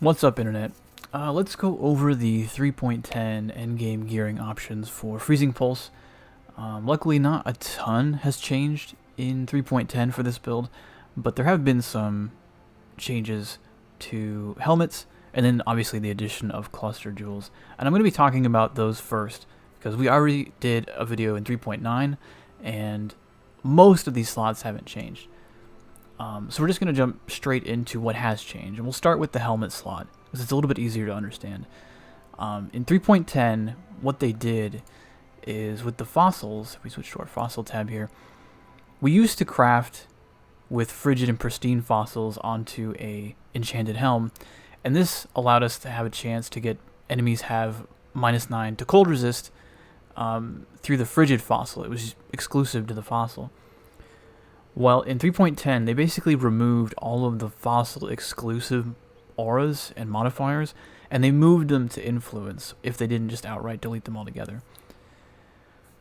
What's up, Internet? Let's go over the 3.10 Endgame gearing options for Freezing Pulse. Luckily, not a ton has changed in 3.10 for this build, but there have been some changes to helmets, and then obviously the addition of cluster jewels. And I'm going to be talking about those first, because we already did a video in 3.9, and most of these slots haven't changed. So we're just going to jump straight into what has changed, and we'll start with the helmet slot, because it's a little bit easier to understand. In 3.10, what they did is with the fossils, if we switch to our fossil tab here, we used to craft with frigid and pristine fossils onto a enchanted helm, and this allowed us to have a chance to get enemies have -9 to cold resist through the frigid fossil. It was exclusive to the fossil. Well, in 3.10, they basically removed all of the fossil exclusive auras and modifiers, and they moved them to influence if they didn't just outright delete them altogether.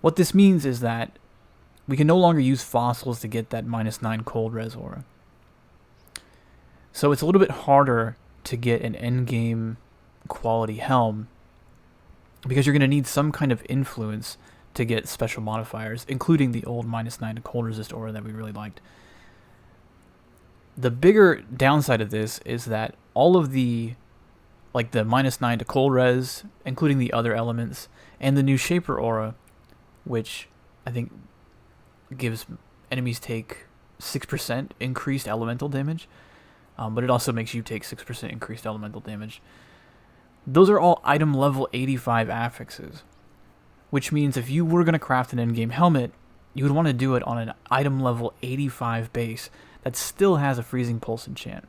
What this means is that we can no longer use fossils to get that -9 cold res aura. So it's a little bit harder to get an endgame quality helm because you're going to need some kind of influence to get special modifiers, including the old -9 to cold resist aura that we really liked. The bigger downside of this is that all of the, like the -9 to cold res, including the other elements, and the new shaper aura, which I think gives enemies take 6% increased elemental damage, but it also makes you take 6% increased elemental damage. Those are all item level 85 affixes, which means if you were going to craft an endgame helmet, you would want to do it on an item level 85 base that still has a freezing pulse enchant.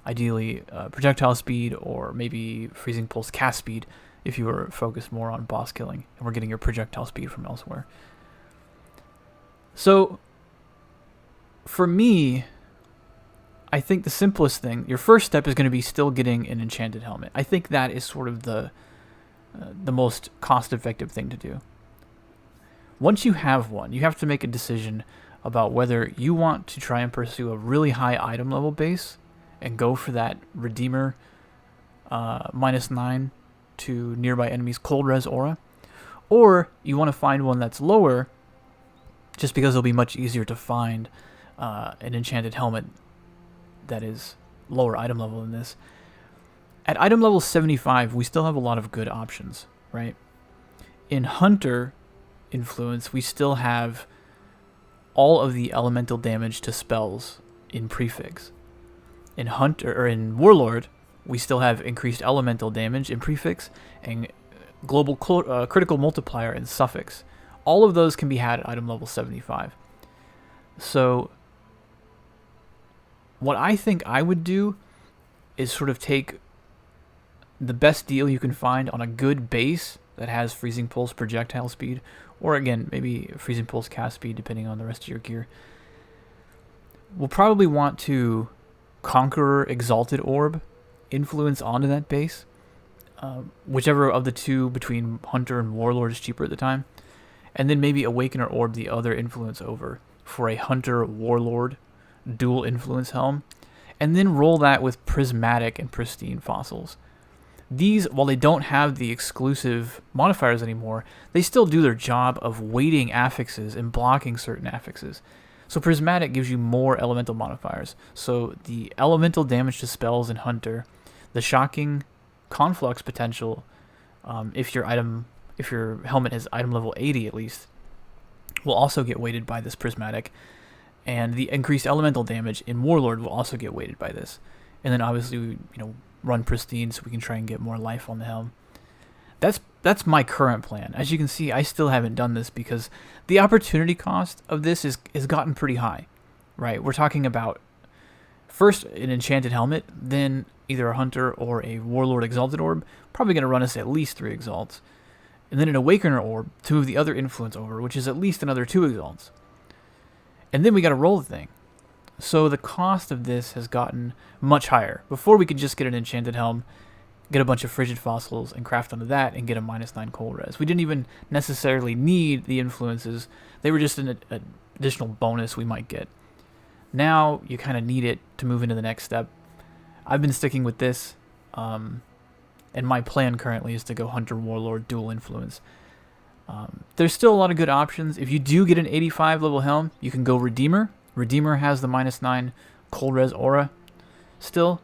Ideally, projectile speed, or maybe freezing pulse cast speed if you were focused more on boss killing and we're getting your projectile speed from elsewhere. So, for me, I think the simplest thing, your first step is going to be still getting an enchanted helmet. I think that is sort of the most cost-effective thing to do. Once you have one, you have to make a decision about whether you want to try and pursue a really high item level base and go for that Redeemer -9 to nearby enemies cold res aura, or you want to find one that's lower just because it'll be much easier to find an enchanted helmet that is lower item level than this. At item level 75, we still have a lot of good options, right? In Hunter influence, we still have all of the elemental damage to spells in prefix. In Hunter, or in Warlord, we still have increased elemental damage in prefix and global critical multiplier in suffix. All of those can be had at item level 75. So what I think I would do is sort of take the best deal you can find on a good base that has freezing pulse projectile speed, or again, maybe freezing pulse cast speed depending on the rest of your gear. We'll probably want to Conqueror Exalted Orb influence onto that base, whichever of the two between Hunter and Warlord is cheaper at the time, and then maybe Awakener Orb the other influence over for a Hunter Warlord dual influence helm, and then roll that with prismatic and pristine fossils. These, while they don't have the exclusive modifiers anymore, they still do their job of weighting affixes and blocking certain affixes. So prismatic gives you more elemental modifiers. So the elemental damage to spells in Hunter, the shocking conflux potential, if your helmet has item level 80 at least, will also get weighted by this prismatic, and the increased elemental damage in Warlord will also get weighted by this. And then obviously we, run pristine so we can try and get more life on the helm. That's my current plan. As you can see, I still haven't done this because the opportunity cost of this is gotten pretty high, right? We're talking about first an enchanted helmet, then either a Hunter or a Warlord Exalted Orb, probably going to run us at least 3 Exalts, and then an Awakener Orb to move the other influence over, which is at least another 2 Exalts. And then we got to roll the thing. So the cost of this has gotten much higher. Before, we could just get an enchanted helm, get a bunch of frigid fossils, and craft onto that, and get a -9 cold res. We didn't even necessarily need the influences. They were just an additional bonus we might get. Now, you kind of need it to move into the next step. I've been sticking with this And my plan currently is to go Hunter Warlord dual influence. There's still a lot of good options. If you do get an 85 level helm, you can go Redeemer. Redeemer has the -9 cold res aura still.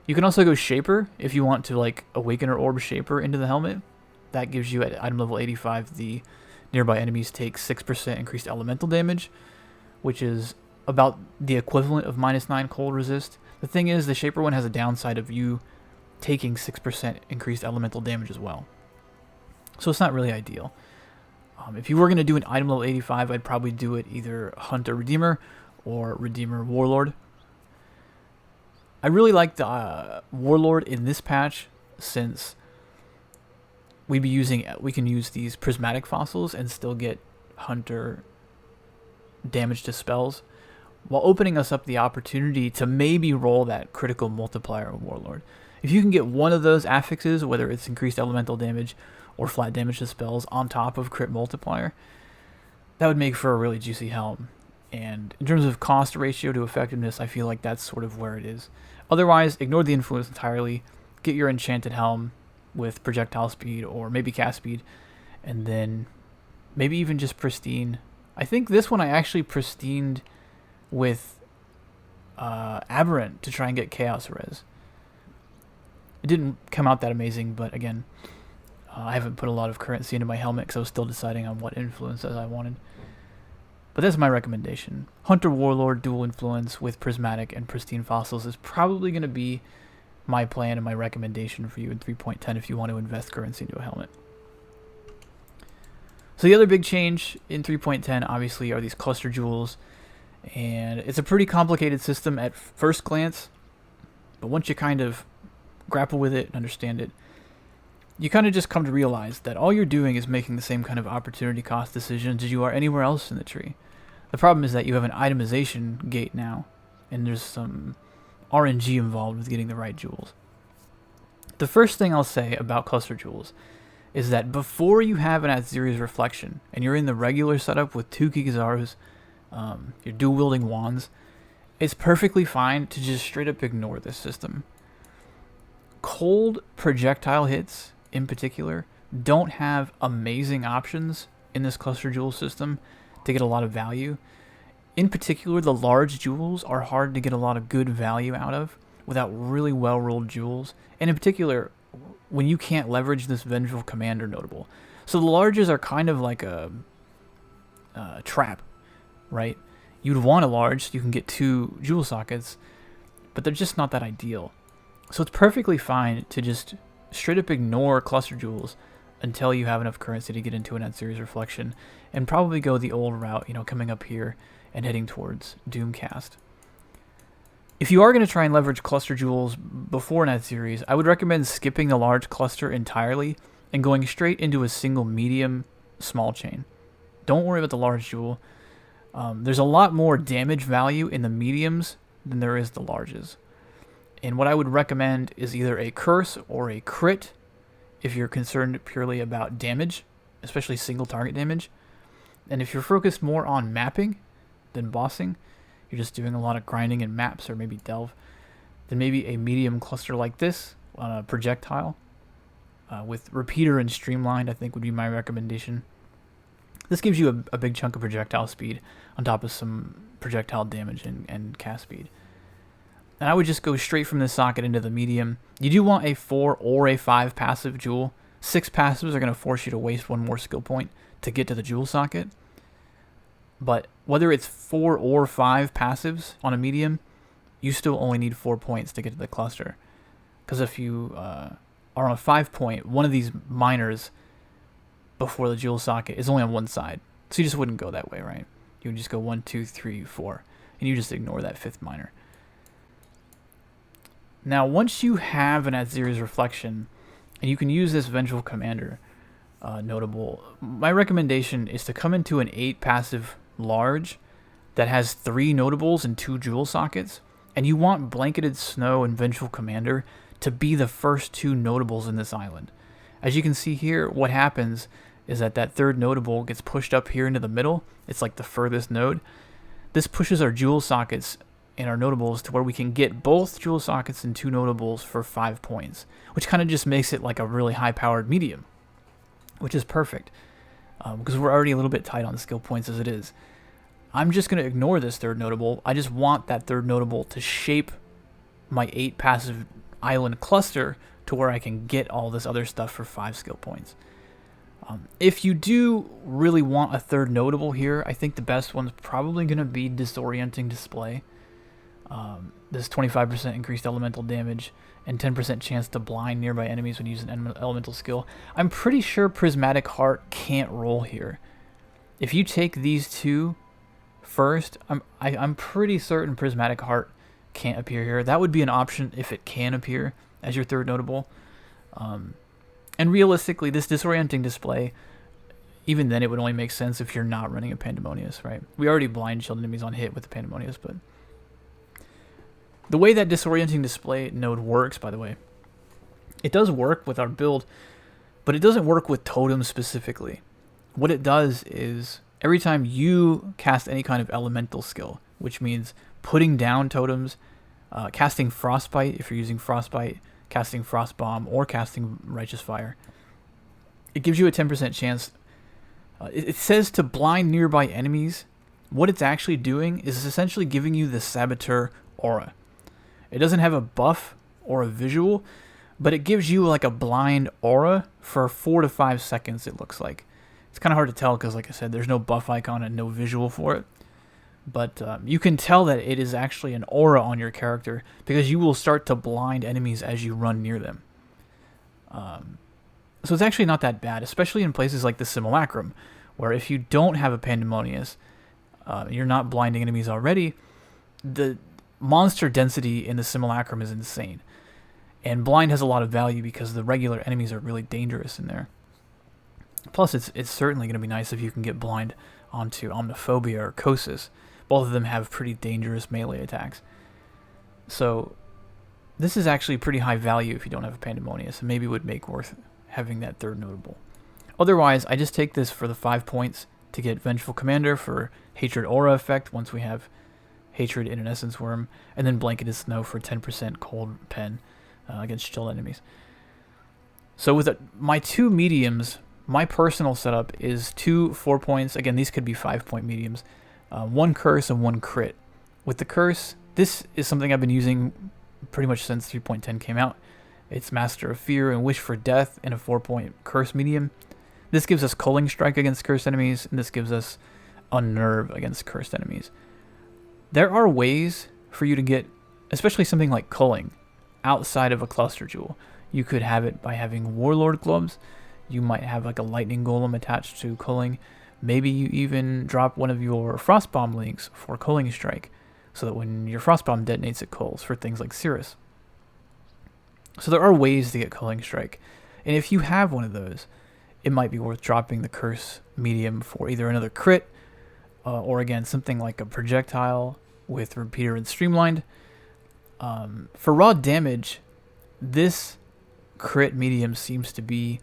You can also go Shaper if you want to like Awakener Orb Shaper into the helmet. That gives you at item level 85 the nearby enemies take 6% increased elemental damage, which is about the equivalent of -9 cold resist. The thing is, the Shaper one has a downside of you taking 6% increased elemental damage as well. So it's not really ideal. If you were going to do an item level 85, I'd probably do it either Hunter Redeemer or Redeemer Warlord. I really like the Warlord in this patch since we can use these prismatic fossils and still get Hunter damage to spells, while opening us up the opportunity to maybe roll that critical multiplier of Warlord. If you can get one of those affixes, whether it's increased elemental damage or flat damage to spells on top of crit multiplier, that would make for a really juicy helm. And in terms of cost ratio to effectiveness, I feel like that's sort of where it is. Otherwise, ignore the influence entirely, get your enchanted helm with projectile speed or maybe cast speed, and then maybe even just pristine. I think this one I actually pristined with Aberrant to try and get chaos res. It didn't come out that amazing, but again, I haven't put a lot of currency into my helmet because I was still deciding on what influences I wanted. But that's my recommendation. Hunter Warlord dual influence with prismatic and pristine fossils is probably going to be my plan and my recommendation for you in 3.10 if you want to invest currency into a helmet. So the other big change in 3.10 obviously are these cluster jewels, and it's a pretty complicated system at first glance, but once you kind of grapple with it and understand it, you kind of just come to realize that all you're doing is making the same kind of opportunity cost decisions as you are anywhere else in the tree. The problem is that you have an itemization gate now, and there's some RNG involved with getting the right jewels. The first thing I'll say about cluster jewels is that before you have an Atziri's Reflection, and you're in the regular setup with 2 Gigazarus, your dual-wielding wands, it's perfectly fine to just straight up ignore this system. Cold projectile hits, in particular, don't have amazing options in this cluster jewel system to get a lot of value. In particular, the large jewels are hard to get a lot of good value out of without really well-rolled jewels, and in particular, when you can't leverage this Vengeful Commander notable. So the larges are kind of like a trap, right? You'd want a large so you can get 2 jewel sockets, but they're just not that ideal. So it's perfectly fine to just straight up ignore cluster jewels until you have enough currency to get into an Atziri's Reflection, and probably go the old route, coming up here and heading towards Doomcast. If you are going to try and leverage cluster jewels before an Atziri's, I would recommend skipping the large cluster entirely and going straight into a single medium small chain. Don't worry about the large jewel. There's a lot more damage value in the mediums than there is the larges. And what I would recommend is either a curse or a crit if you're concerned purely about damage, especially single target damage. And if you're focused more on mapping than bossing, you're just doing a lot of grinding in maps or maybe delve, then maybe a medium cluster like this on a projectile with repeater and streamlined, I think would be my recommendation. This gives you a big chunk of projectile speed on top of some projectile damage and cast speed. And I would just go straight from this socket into the medium. You do want a 4 or a 5 passive jewel. 6 passives are going to force you to waste 1 more skill point to get to the jewel socket. But whether it's 4 or 5 passives on a medium, you still only need 4 points to get to the cluster. Because if you are on a 5 point, one of these minors before the jewel socket is only on one side. So you just wouldn't go that way, right? You would just go 1, 2, 3, 4. And you just ignore that 5th minor. Now, once you have an Atziri's Reflection, and you can use this Vengeful Commander notable, my recommendation is to come into an 8 passive large that has 3 notables and 2 jewel sockets, and you want Blanketed Snow and Vengeful Commander to be the first 2 notables in this island. As you can see here, what happens is that 3rd notable gets pushed up here into the middle. It's like the furthest node. This pushes our jewel sockets in our notables to where we can get both jewel sockets and 2 notables for 5 points, which kind of just makes it like a really high-powered medium, which is perfect because we're already a little bit tight on skill points as it is. I'm just going to ignore this 3rd notable. I just want that 3rd notable to shape my 8 passive island cluster to where I can get all this other stuff for 5 skill points. If you do really want a 3rd notable here, I think the best one's probably going to be Disorienting Display. This 25% increased elemental damage and 10% chance to blind nearby enemies when using an elemental skill. I'm pretty sure Prismatic Heart can't roll here. If you take these 2 first, I'm pretty certain Prismatic Heart can't appear here. That would be an option if it can appear as your 3rd notable. And realistically, this Disorienting Display, even then it would only make sense if you're not running a Pandemonious, right? We already blind shield enemies on hit with the Pandemonious, but the way that Disorienting Display node works, by the way, it does work with our build, but it doesn't work with Totems specifically. What it does is every time you cast any kind of elemental skill, which means putting down totems, casting Frostbite if you're using Frostbite, casting Frost Bomb, or casting Righteous Fire, it gives you a 10% chance. It says to blind nearby enemies. What it's actually doing is essentially giving you the Saboteur aura. It doesn't have a buff or a visual, but it gives you like a blind aura for 4 to 5 seconds, it looks like. It's kind of hard to tell because, like I said, there's no buff icon and no visual for it. But you can tell that it is actually an aura on your character because you will start to blind enemies as you run near them. So it's actually not that bad, especially in places like the Simulacrum, where if you don't have a Pandemonious, you're not blinding enemies already, the monster density in the Simulacrum is insane. And blind has a lot of value because the regular enemies are really dangerous in there. Plus, it's certainly going to be nice if you can get blind onto Omniphobia or Kosis. Both of them have pretty dangerous melee attacks. So this is actually pretty high value if you don't have a Pandemonious, and maybe would make worth having that 3rd notable. Otherwise, I just take this for the 5 points to get Vengeful Commander for Hatred Aura effect once we have Hatred in an Essence Worm, and then Blanketed Snow for 10% Cold Pen against shield enemies. So with my 2 mediums, my personal setup is 2 4 points. Again, these could be 5-point mediums. 1 curse and 1 crit. With the curse, this is something I've been using pretty much since 3.10 came out. It's Master of Fear and Wish for Death in a 4-point curse medium. This gives us Culling Strike against cursed enemies, and this gives us Unnerve against cursed enemies. There are ways for you to get, especially something like Culling, outside of a Cluster Jewel. You could have it by having Warlord Gloves. You might have like a Lightning Golem attached to Culling. Maybe you even drop one of your Frostbomb links for Culling Strike, so that when your Frostbomb detonates, it culls for things like Cirrus. So there are ways to get Culling Strike, and if you have one of those, it might be worth dropping the Curse medium for either another crit, or again, something like a projectile with Repeater and Streamlined. For raw damage, this crit medium seems to be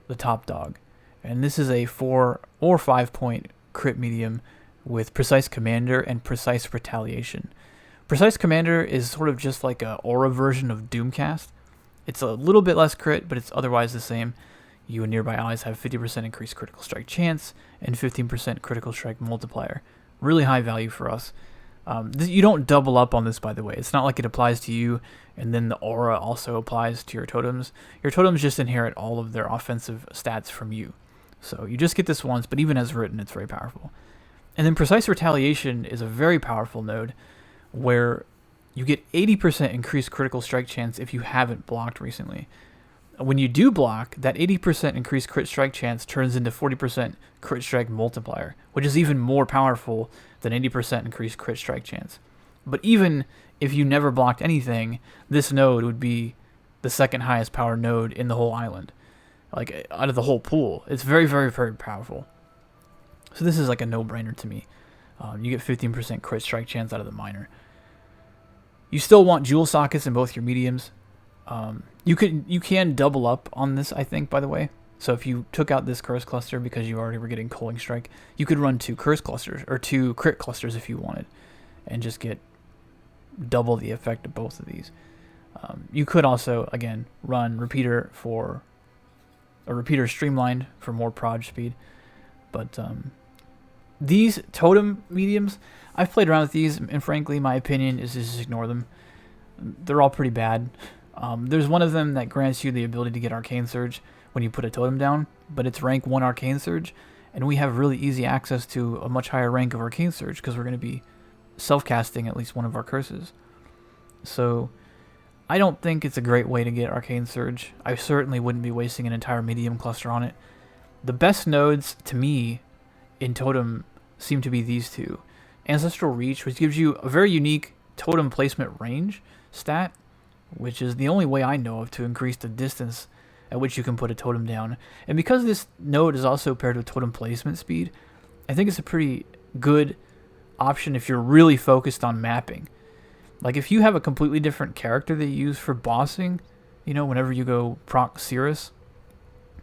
the top dog. And this is a 4 or 5 point crit medium with Precise Commander and Precise Retaliation. Precise Commander is sort of just like a aura version of Doomcast. It's a little bit less crit, but it's otherwise the same. You and nearby allies have 50% increased critical strike chance and 15% critical strike multiplier. Really high value for us. You don't double up on this, by the way. It's not like it applies to you and then the aura also applies to your totems. Your totems just inherit all of their offensive stats from you. So you just get this once, but even as written, it's very powerful. And then Precise Retaliation is a very powerful node where you get 80% increased critical strike chance if you haven't blocked recently. When you do block, that 80% increased crit strike chance turns into 40% crit strike multiplier, which is even more powerful than 80% increased crit strike chance. But even if you never blocked anything, this node would be the second highest power node in the whole island. Like, out of the whole pool. It's very, very, very powerful. So this is like a no-brainer to me. You get 15% crit strike chance out of the minor. You still want jewel sockets in both your mediums. You can double up on this, I think, by the way. So if you took out this curse cluster because you already were getting Culling Strike, you could run 2 curse clusters, or 2 crit clusters if you wanted, and just get double the effect of both of these. You could also, again, run Repeater for a Repeater Streamlined for more proj speed. But these Totem mediums, I've played around with these, and frankly, my opinion is just ignore them. They're all pretty bad. There's one of them that grants you the ability to get Arcane Surge when you put a Totem down, but it's rank 1 Arcane Surge, and we have really easy access to a much higher rank of Arcane Surge because we're going to be self-casting at least one of our curses. So I don't think it's a great way to get Arcane Surge. I certainly wouldn't be wasting an entire medium cluster on it. The best nodes, to me, in Totem seem to be these two. Ancestral Reach, which gives you a very unique Totem placement range stat, which is the only way I know of to increase the distance at which you can put a Totem down. And because this node is also paired with Totem placement speed, I think it's a pretty good option if you're really focused on mapping. Like if you have a completely different character that you use for bossing, you know, whenever you go proc Cirrus,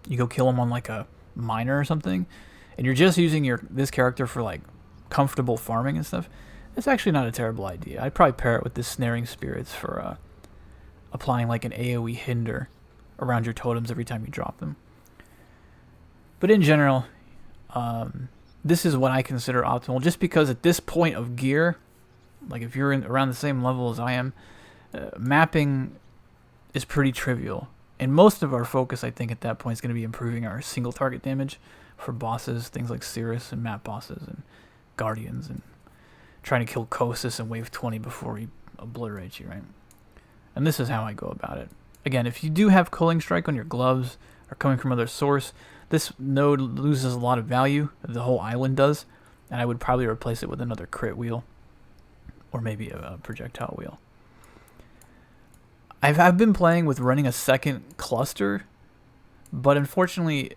you go kill him on like a miner or something, and you're just using this character for like comfortable farming and stuff, it's actually not a terrible idea. I'd probably pair it with this Snaring Spirits for applying like an AoE hinder around your totems every time you drop them. But in general, this is what I consider optimal, just because at this point of gear, like if you're around the same level as I am, mapping is pretty trivial. And most of our focus, I think, at that point is going to be improving our single target damage for bosses, things like Cirrus and map bosses and Guardians, and trying to kill Kosis in wave 20 before he obliterates you, right? And this is how I go about it. Again, if you do have Culling Strike on your gloves or coming from other source, this node loses a lot of value, the whole island does, and I would probably replace it with another crit wheel or maybe a projectile wheel. I've been playing with running a second cluster, but unfortunately,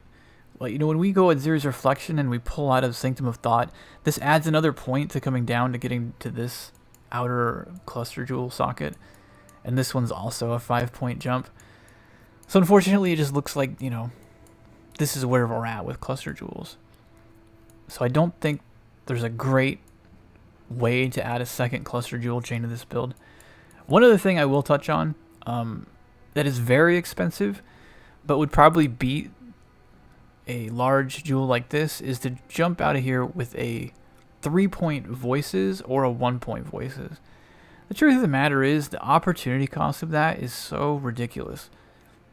like, you know, when we go at Zeri's Reflection and we pull out of Sanctum of Thought, this adds another point to coming down to getting to this outer cluster jewel socket, and this one's also a 5-point jump. So unfortunately, it just looks like, you know, this is where we're at with cluster jewels. So I don't think there's a great way to add a second cluster jewel chain to this build. One other thing I will touch on, that is very expensive, but would probably beat a large jewel like this, is to jump out of here with a 3-point Voices or a 1-point Voices. The truth of the matter is, the opportunity cost of that is so ridiculous.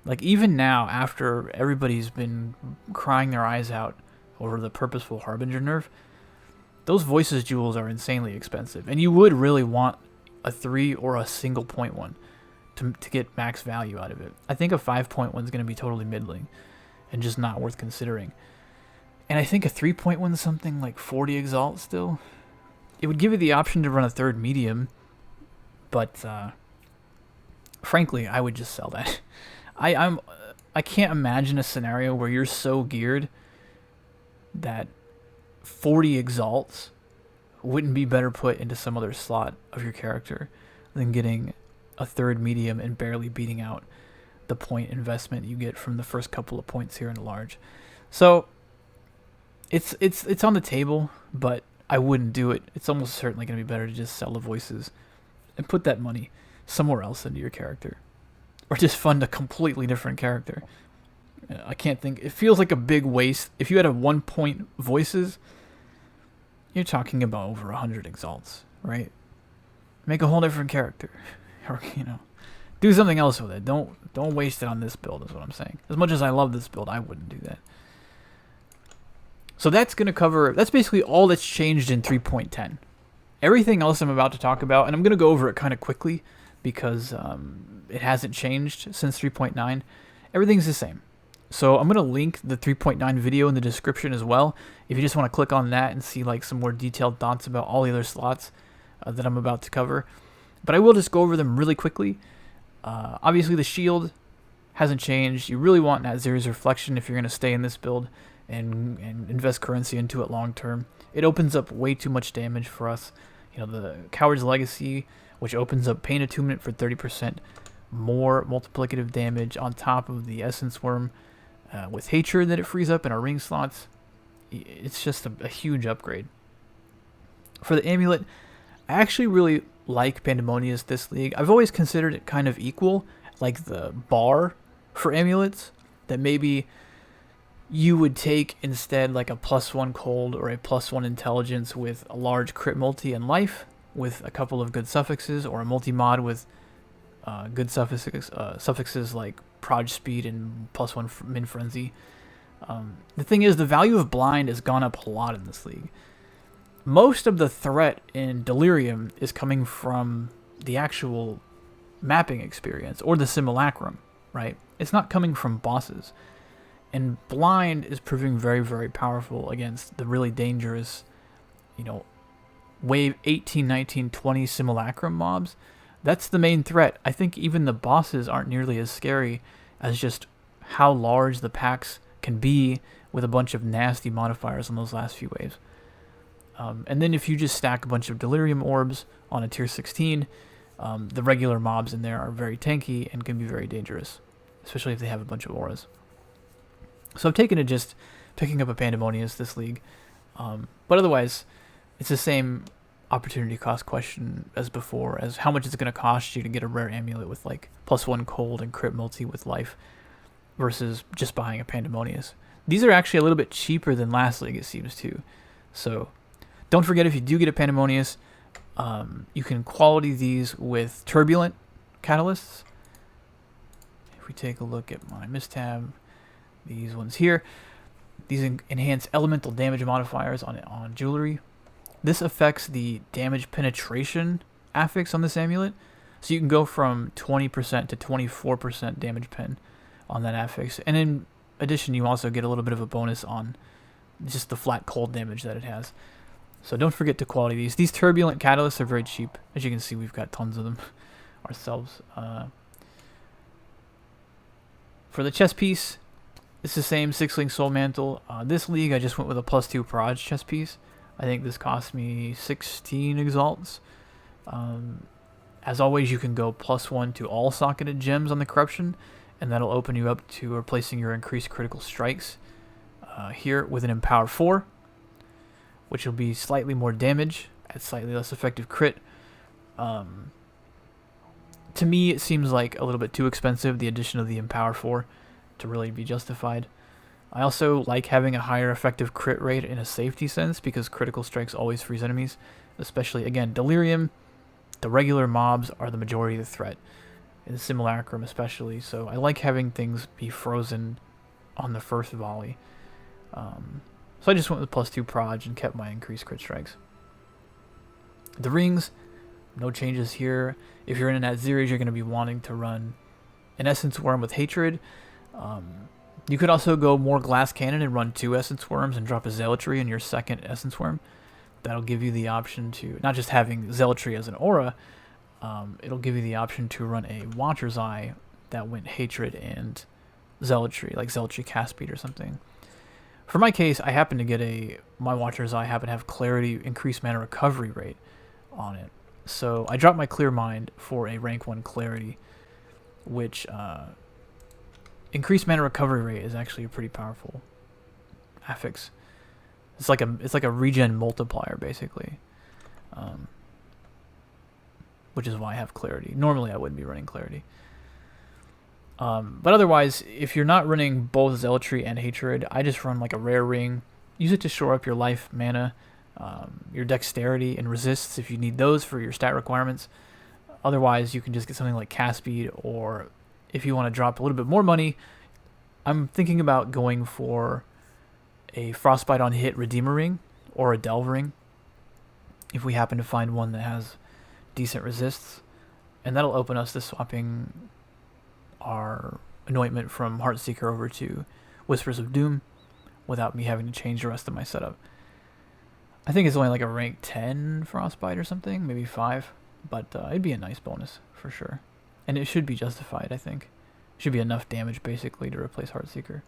Like, even now, after everybody's been crying their eyes out over the Purposeful Harbinger nerf, those Voices jewels are insanely expensive, and you would really want a 3 or a single point one to get max value out of it. I think a 5-point one is going to be totally middling and just not worth considering. And I think a 3-point one is something like 40 Exalt still. It would give you the option to run a third medium, but frankly, I would just sell that. I can't imagine a scenario where you're so geared that 40 Exalts wouldn't be better put into some other slot of your character than getting a third medium and barely beating out the point investment you get from the first couple of points here in a large. So it's on the table, but I wouldn't do it. It's almost certainly going to be better to just sell the Voices and put that money somewhere else into your character, or just fund a completely different character. I can't think. It feels like a big waste. If you had a 1-point Voices, you're talking about over 100 Exalts, right? Make a whole different character, or, you know, do something else with it. Don't waste it on this build, is what I'm saying. As much as I love this build, I wouldn't do that. So that's going to cover, that's basically all that's changed in 3.10. Everything else I'm about to talk about, and I'm going to go over it kind of quickly because it hasn't changed since 3.9. Everything's the same. So I'm going to link the 3.9 video in the description as well, if you just want to click on that and see like some more detailed thoughts about all the other slots that I'm about to cover. But I will just go over them really quickly. Obviously the shield hasn't changed. You really want that Zeri's Reflection if you're going to stay in this build and invest currency into it long term. It opens up way too much damage for us. You know, the Coward's Legacy, which opens up Pain Attunement for 30% more multiplicative damage on top of the Essence Worm with Hatred that it frees up in our ring slots. It's just a huge upgrade. For the amulet, I actually really like Pandemonius this league. I've always considered it kind of equal, like the bar for amulets, that maybe you would take instead like a +1 cold or a +1 intelligence with a large crit multi and life with a couple of good suffixes, or a multi-mod with good suffixes like proj speed and +1 min frenzy. The thing is, the value of blind has gone up a lot in this league. Most of the threat in Delirium is coming from the actual mapping experience or the simulacrum, right? It's not coming from bosses. And blind is proving very, very powerful against the really dangerous, wave 18, 19, 20 simulacrum mobs. That's the main threat. I think even the bosses aren't nearly as scary as just how large the packs can be with a bunch of nasty modifiers on those last few waves. And then if you just stack a bunch of Delirium orbs on a tier 16, the regular mobs in there are very tanky and can be very dangerous, especially if they have a bunch of auras. So I've taken to just picking up a Pandemonius this league. But otherwise, it's the same opportunity cost question as before, as how much is it going to cost you to get a rare amulet with like +1 cold and crit multi with life versus just buying a Pandemonius. These are actually a little bit cheaper than last league, it seems, too. So don't forget, if you do get a Pandemonius, you can quality these with turbulent catalysts. If we take a look at my mistab, these ones here, these enhance elemental damage modifiers on jewelry. This affects the damage penetration affix on this amulet, so you can go from 20% to 24% damage pen on that affix. And in addition, you also get a little bit of a bonus on just the flat cold damage that it has. So don't forget to quality these. These turbulent catalysts are very cheap. As you can see, we've got tons of them ourselves. For the chest piece, it's the same 6-link soul mantle. This league, I just went with a +2 proj chest piece. I think this cost me 16 exalts. As always, you can go +1 to all socketed gems on the corruption, and that'll open you up to replacing your increased critical strikes here with an Empower 4, which will be slightly more damage at slightly less effective crit. To me, it seems like a little bit too expensive, the addition of the Empower 4, to really be justified. I also like having a higher effective crit rate in a safety sense, because critical strikes always freeze enemies, especially, again, Delirium. The regular mobs are the majority of the threat, in the Simulacrum especially, so I like having things be frozen on the first volley. So I just went with +2 proj and kept my increased crit strikes. The rings, no changes here. If you're in an At-Zeros, you're going to be wanting to run an Essence Worm with Hatred. You could also go more Glass Cannon and run 2 Essence Worms and drop a Zealotry in your second Essence Worm. That'll give you the option to, not just having Zealotry as an aura, it'll give you the option to run a Watcher's Eye that went Hatred and Zealotry, like Zealotry Cast Speed or something. For my case, I happen to get my Watcher's Eye happen to have Clarity, increased mana recovery rate on it. So I dropped my Clear Mind for a rank 1 Clarity, which increased mana recovery rate is actually a pretty powerful affix. It's like a regen multiplier, basically, which is why I have Clarity. Normally I wouldn't be running Clarity. But otherwise, if you're not running both Zealotry and Hatred, I just run like a rare ring. Use it to shore up your life, mana, your dexterity, and resists if you need those for your stat requirements. Otherwise, you can just get something like Cast Speed, or if you want to drop a little bit more money, I'm thinking about going for a Frostbite on hit Redeemer Ring or a Delve Ring, if we happen to find one that has decent resists. And that'll open us to swapping our Anointment from Heartseeker over to Whispers of Doom without me having to change the rest of my setup. I think it's only like a rank 10 Frostbite or something, maybe 5, but it'd be a nice bonus for sure. And it should be justified, I think. It should be enough damage, basically, to replace Heartseeker.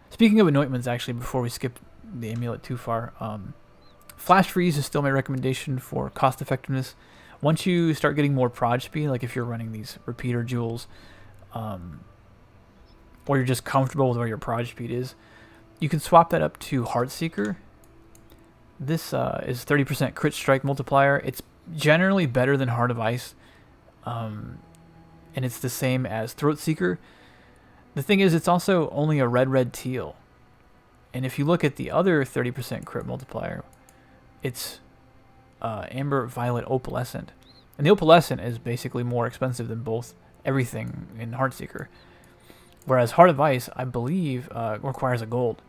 Speaking of anointments, actually, before we skip the amulet too far, Flash Freeze is still my recommendation for cost effectiveness. Once you start getting more proj speed, like if you're running these repeater jewels, or you're just comfortable with where your proj speed is, you can swap that up to Heartseeker. This is 30% crit strike multiplier. It's generally better than Heart of Ice, and it's the same as Throat Seeker. The thing is, it's also only a red teal, and if you look at the other 30% crit multiplier, it's Amber Violet Opalescent, and the Opalescent is basically more expensive than everything in Heartseeker, whereas Heart of Ice, I believe, requires a gold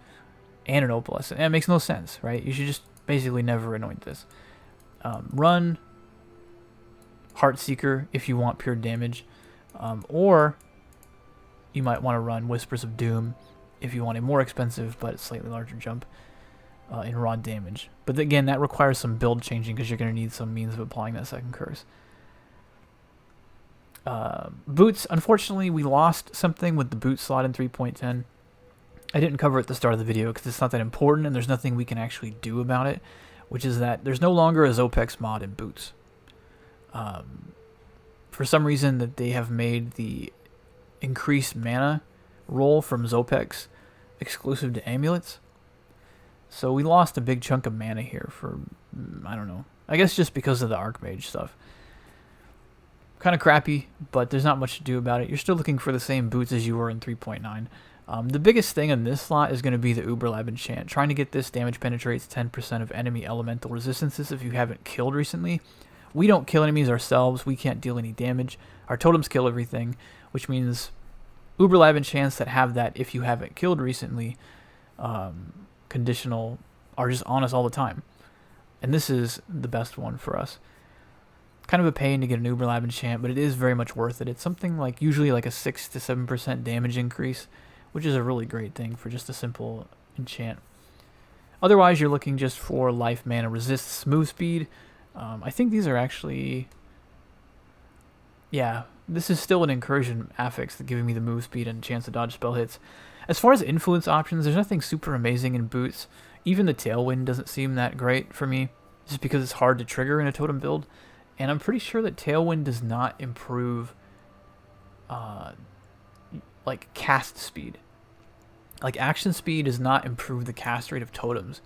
and an Opalescent, and it makes no sense, right? You should just basically never anoint this. Run Heartseeker if you want pure damage, or you might want to run Whispers of Doom if you want a more expensive but slightly larger jump in raw damage. But again, that requires some build changing because you're going to need some means of applying that second curse. Boots, unfortunately, we lost something with the boot slot in 3.10. I didn't cover it at the start of the video because it's not that important and there's nothing we can actually do about it, which is that there's no longer a Zopex mod in boots. For some reason that they have made the increased mana roll from Zopex exclusive to amulets. So we lost a big chunk of mana here for, I don't know, I guess just because of the Archmage stuff. Kind of crappy, but there's not much to do about it. You're still looking for the same boots as you were in 3.9. The biggest thing in this slot is going to be the Uberlab enchant. Trying to get this damage penetrates 10% of enemy elemental resistances if you haven't killed recently. We don't kill enemies ourselves. We can't deal any damage. Our totems kill everything, which means Uberlab enchants that have that if you haven't killed recently conditional are just on us all the time. And this is the best one for us. Kind of a pain to get an Uberlab enchant, but it is very much worth it. It's something like usually like a 6 to 7% damage increase, which is a really great thing for just a simple enchant. Otherwise, you're looking just for life, mana, resist, move speed. I think these are actually... Yeah, this is still an incursion affix that's giving me the move speed and chance to dodge spell hits. As far as influence options, there's nothing super amazing in boots. Even the Tailwind doesn't seem that great for me, just because it's hard to trigger in a totem build. And I'm pretty sure that Tailwind does not improve like cast speed. Like action speed does not improve the cast rate of totems,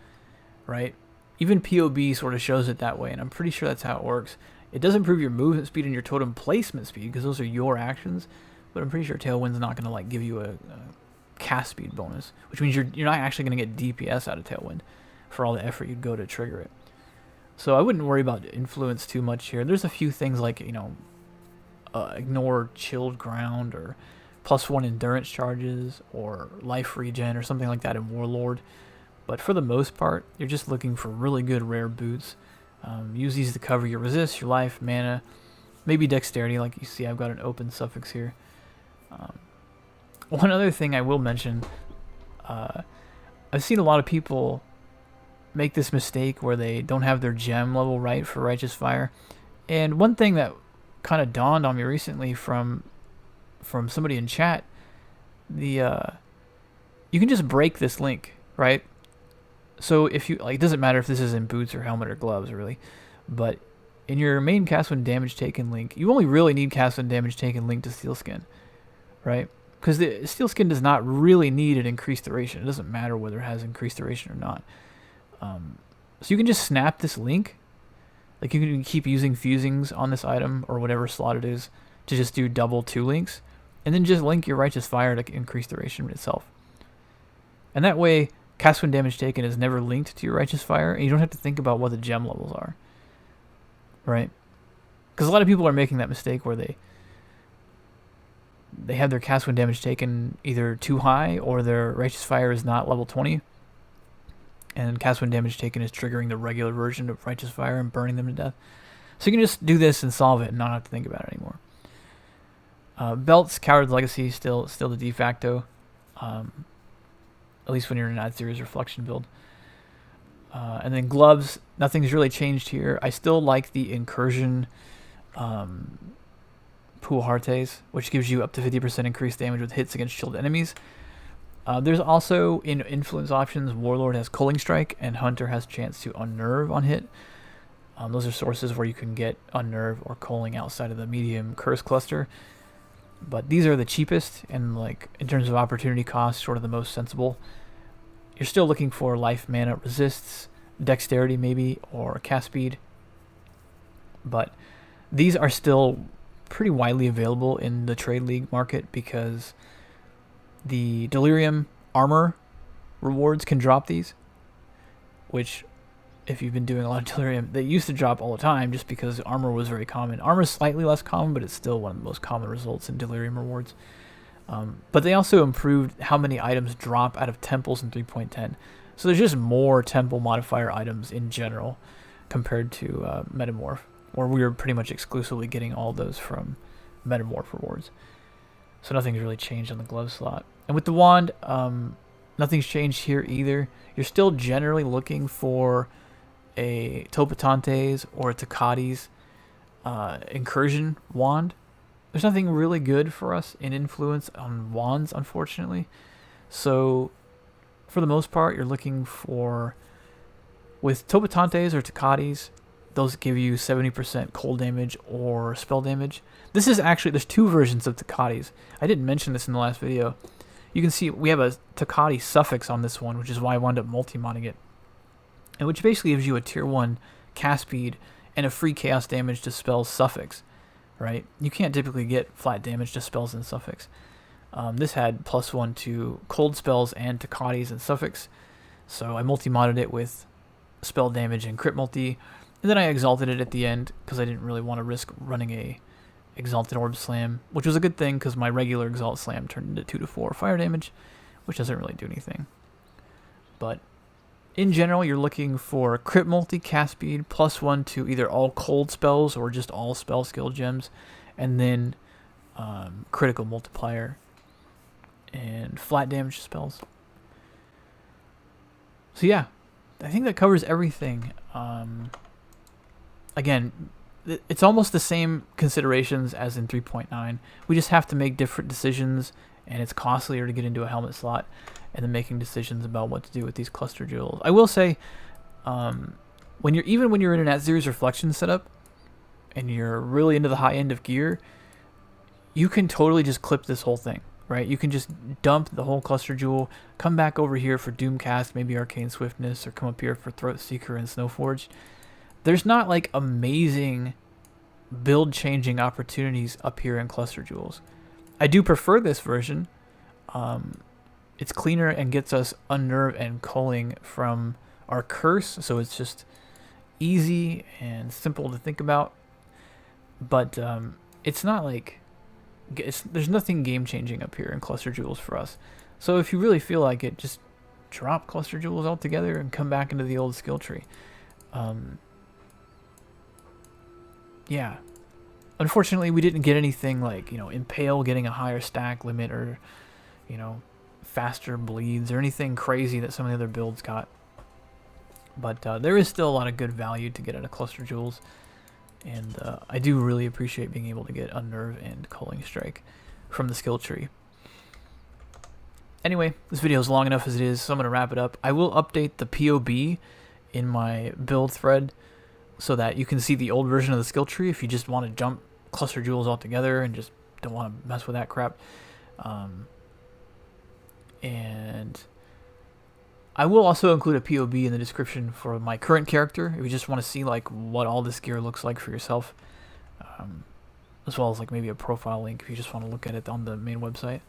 right? Even POB sort of shows it that way, and I'm pretty sure that's how it works. It does improve your movement speed and your totem placement speed because those are your actions, but I'm pretty sure Tailwind's not going to like give you a cast speed bonus, which means you're not actually going to get DPS out of Tailwind for all the effort you'd go to trigger it. So I wouldn't worry about influence too much here. There's a few things like, you know, ignore chilled ground or +1 endurance charges or life regen or something like that in Warlord. But for the most part, you're just looking for really good rare boots. Use these to cover your resist, your life, mana, maybe dexterity. Like you see, I've got an open suffix here. One other thing I will mention, I've seen a lot of people make this mistake where they don't have their gem level right for Righteous Fire. And one thing that kind of dawned on me recently from somebody in chat, you can just break this link, right? So if you, like, it doesn't matter if this is in boots or helmet or gloves really, but in your main cast when damage taken link, you only really need cast when damage taken link to Steel Skin, right? Because the Steel Skin does not really need an increased duration. It doesn't matter whether it has increased duration or not. So you can just snap this link. Like you can keep using fusings on this item or whatever slot it is to just do double 2 links, and then just link your Righteous Fire to increase duration itself. And that way, cast when damage taken is never linked to your Righteous Fire, and you don't have to think about what the gem levels are, right? Because a lot of people are making that mistake where they have their cast when damage taken either too high or their Righteous Fire is not level 20. And cast when damage taken is triggering the regular version of Righteous Fire and burning them to death. So you can just do this and solve it and not have to think about it anymore. Belts, Coward's Legacy, still the de facto. At least when you're in an Ad Series Reflection build. And then gloves, nothing's really changed here. I still like the Incursion Puhartes, which gives you up to 50% increased damage with hits against shielded enemies. There's also, in influence options, Warlord has Culling Strike, and Hunter has chance to Unnerve on hit. Those are sources where you can get Unnerve or Culling outside of the medium curse cluster. But these are the cheapest, and like in terms of opportunity cost, sort of the most sensible. You're still looking for life, mana, resists, dexterity maybe, or cast speed. But these are still pretty widely available in the trade league market because the Delirium armor rewards can drop these, which, if you've been doing a lot of Delirium, they used to drop all the time just because armor was very common. Armor is slightly less common, but it's still one of the most common results in Delirium rewards. But they also improved how many items drop out of temples in 3.10. So there's just more temple modifier items in general compared to Metamorph, where we were pretty much exclusively getting all those from Metamorph rewards. So nothing's really changed on the glove slot. And with the wand, nothing's changed here either. You're still generally looking for a Totems or a Totems incursion wand. There's nothing really good for us in influence on wands, unfortunately. So, for the most part, you're looking for, with Totems or Totems, those give you 70% cold damage or spell damage. This is actually, there's two versions of Totems. I didn't mention this in the last video. You can see we have a Totems suffix on this one, which is why I wound up multi-modding it. And which basically gives you a tier 1 cast speed and a free chaos damage to spells suffix. Right? You can't typically get flat damage to spells and suffix. This had +1 to cold spells and to Totems and suffix. So I multi-modded it with spell damage and crit multi. And then I exalted it at the end because I didn't really want to risk running a exalted orb slam, which was a good thing because my regular exalt slam turned into 2 to 4 fire damage, which doesn't really do anything. But in general, you're looking for crit multi, cast speed, +1 to either all cold spells or just all spell skill gems, and then critical multiplier and flat damage spells. So yeah, I think that covers everything. Again, it's almost the same considerations as in 3.9. We just have to make different decisions, and it's costlier to get into a helmet slot and then making decisions about what to do with these cluster jewels. I will say, when you're in an at-series reflection setup and you're really into the high end of gear, you can totally just clip this whole thing, right? You can just dump the whole cluster jewel, come back over here for Doomcast, maybe Arcane Swiftness, or come up here for Throat Seeker and Snowforged. There's not like amazing build-changing opportunities up here in cluster jewels. I do prefer this version. It's cleaner and gets us Unnerve and Culling from our curse, so it's just easy and simple to think about. But it's not like there's nothing game-changing up here in cluster jewels for us. So if you really feel like it, just drop cluster jewels altogether and come back into the old skill tree. Yeah. Unfortunately, we didn't get anything like, Impale getting a higher stack limit or, faster bleeds or anything crazy that some of the other builds got. But there is still a lot of good value to get out of cluster jewels. And I do really appreciate being able to get Unnerve and Culling Strike from the skill tree. Anyway, this video is long enough as it is, so I'm going to wrap it up. I will update the POB in my build thread so that you can see the old version of the skill tree if you just want to jump cluster jewels altogether and just don't want to mess with that crap. And I will also include a POB in the description for my current character if you just want to see like what all this gear looks like for yourself, as well as like maybe a profile link if you just want to look at it on the main website.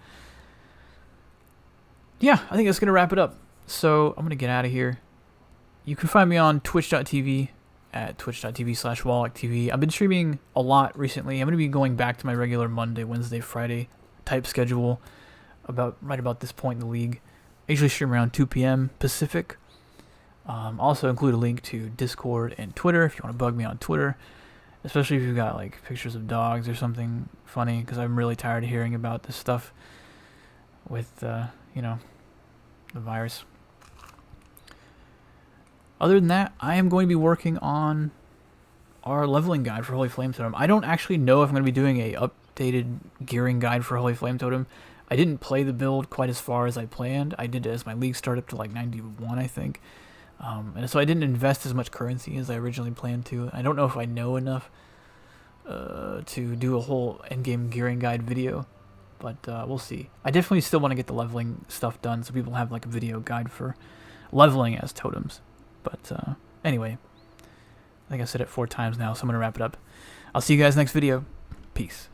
Yeah, I think that's going to wrap it up. So I'm going to get out of here. You can find me on twitch.tv at twitch.tv/wallacktv. I've been streaming a lot recently. I'm going to be going back to my regular Monday, Wednesday, Friday type schedule right about this point in the league. I usually stream around 2 p.m. Pacific. Also include a link to Discord and Twitter if you want to bug me on Twitter, especially if you've got like pictures of dogs or something funny, because I'm really tired of hearing about this stuff with, the virus. Other than that, I am going to be working on our leveling guide for Holy Flame Totem. I don't actually know if I'm going to be doing a updated gearing guide for Holy Flame Totem. I didn't play the build quite as far as I planned. I did it as my league started up to like 91, I think. And so I didn't invest as much currency as I originally planned to. I don't know if I know enough to do a whole endgame gearing guide video, but we'll see. I definitely still want to get the leveling stuff done so people have like a video guide for leveling as totems. But anyway, think I said it 4 times now, so I'm going to wrap it up. I'll see you guys next video. Peace.